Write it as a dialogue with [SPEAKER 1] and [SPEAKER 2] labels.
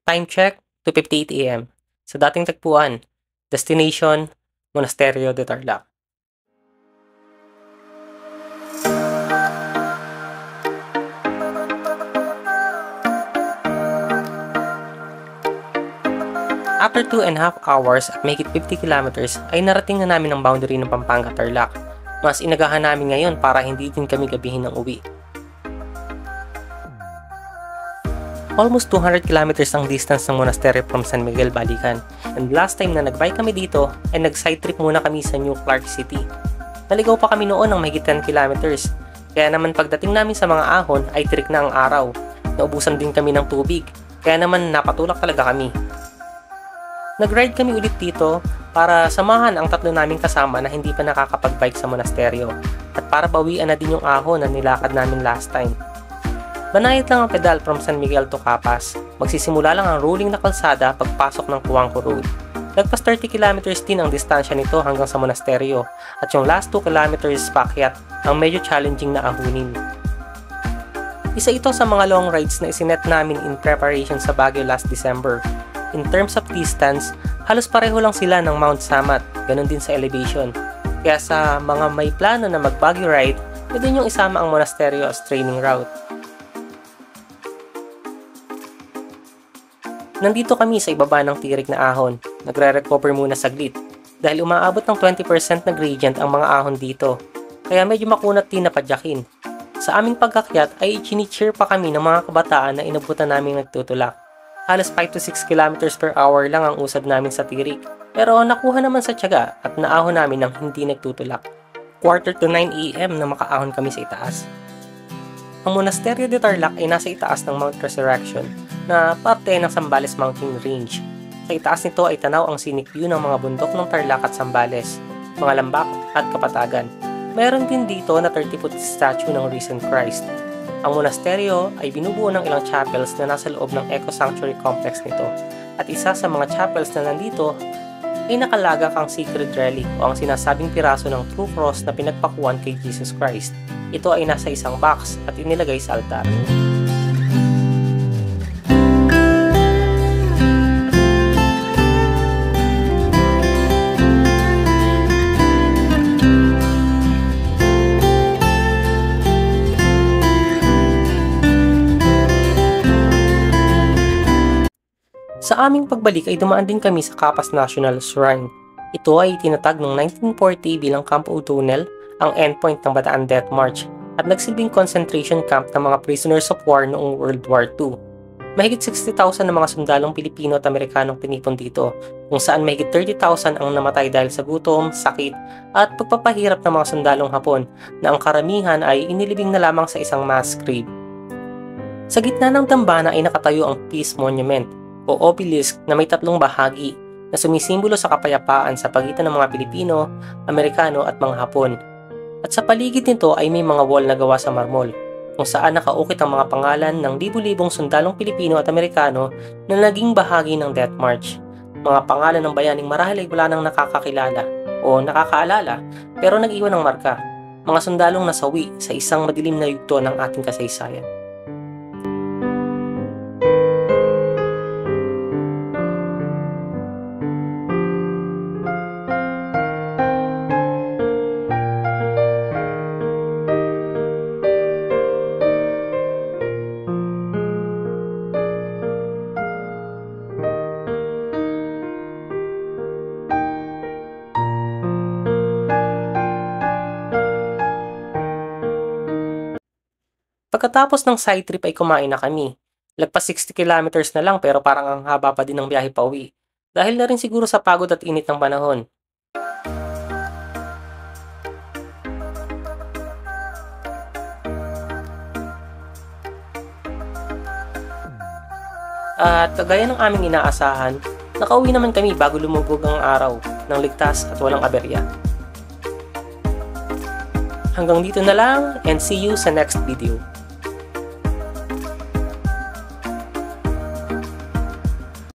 [SPEAKER 1] Time check, 2:58 AM. Sa dating tagpuan, destination, Monasterio de Tarlac. After 2.5 hours at mahigit 50 kilometers ay narating na namin ang boundary ng Pampanga Tarlac. Mas inagahan namin ngayon para hindi din kami gabihin ng uwi. Almost 200 kilometers ang distance ng monastery from San Miguel, Balican. And last time na nag-bike kami dito ay nag-side trip muna kami sa New Clark City. Naligaw pa kami noon ng mahigit 10 kilometers. Kaya naman pagdating namin sa mga ahon ay tirik na ang araw. Naubusan din kami ng tubig. Kaya naman napatulak talaga kami. Nag-ride kami ulit dito para samahan ang tatlo naming kasama na hindi pa nakakapag-bike sa monasteryo. At para bawian na din yung ahon na nilakad namin last time. Banayad lang ang pedal from San Miguel to Capas. Magsisimula lang ang rolling na kalsada pagpasok ng Cuangco Road. Lagpas 30 kilometers din ang distansya nito hanggang sa monasteryo at yung last 2 kilometers paakyat ang medyo challenging na ahunin. Isa ito sa mga long rides na isinet namin in preparation sa Baguio last December. In terms of distance, halos pareho lang sila ng Mount Samat, ganun din sa elevation. Kaya sa mga may plano na mag-Baguio ride, pwede niyong isama ang monasteryo as training route. Nandito kami sa ibaba ng tirik na ahon. Nagre-recover muna saglit dahil umaabot ng 20% na gradient ang mga ahon dito. Kaya medyo makunat din na padyakin. Sa aming pagkakyat ay chini-cheer pa kami ng mga kabataan na inabutan namin nagtutulak. Halos 5 to 6 kilometers per hour lang ang usad namin sa tirik. Pero nakuha naman sa tiyaga at naahon namin ng hindi nagtutulak. 8:45 AM na makaahon kami sa itaas. Ang Monasterio de Tarlac ay nasa itaas ng Mount Resurrection na parte ng Zambales Mountain Range. Sa itaas nito ay tanaw ang scenic view ng mga bundok ng Tarlac at Zambales, mga lambak at kapatagan. Mayroon din dito na 30-foot statue ng Risen Christ. Ang monasteryo ay binubuo ng ilang chapels na nasa loob ng Eco Sanctuary Complex nito. At isa sa mga chapels na nandito ay nakalagak ang Sacred Relic o ang sinasabing piraso ng True Cross na pinagpakuan kay Jesus Christ. Ito ay nasa isang box at inilagay sa altar. Sa aming pagbalik ay dumaan din kami sa Capas National Shrine. Ito ay tinatag noong 1940 bilang Camp O'Donnell, ang endpoint ng Bataan Death March, at nagsilbing concentration camp ng mga prisoners of war noong World War II. Mahigit 60,000 na mga sundalong Pilipino at Amerikanong tinipon dito, kung saan mahigit 30,000 ang namatay dahil sa gutom, sakit, at pagpapahirap ng mga sundalong Hapon na ang karamihan ay inilibing na lamang sa isang mass grave. Sa gitna ng dambana ay nakatayo ang Peace Monument o obelisk na may 3 bahagi na sumisimbolo sa kapayapaan sa pagitan ng mga Pilipino, Amerikano at mga Hapon. At sa paligid nito ay may mga wall na gawa sa marmol kung saan nakaukit ang mga pangalan ng libu-libong sundalong Pilipino at Amerikano na naging bahagi ng Death March. Mga pangalan ng bayaning marahil ay wala nang nakakakilala o nakakaalala pero nag-iwan ng marka, mga sundalong nasawi sa isang madilim na yugto ng ating kasaysayan. Pagkatapos ng side trip ay kumain na kami. Lagpas 60 kilometers na lang pero parang ang haba pa din ng biyahe pa uwi. Dahil na rin siguro sa pagod at init ng panahon. At kagaya ng aming inaasahan, nakauwi naman kami bago lumubog ang araw ng ligtas at walang aberya. Hanggang dito na lang and see you sa next video.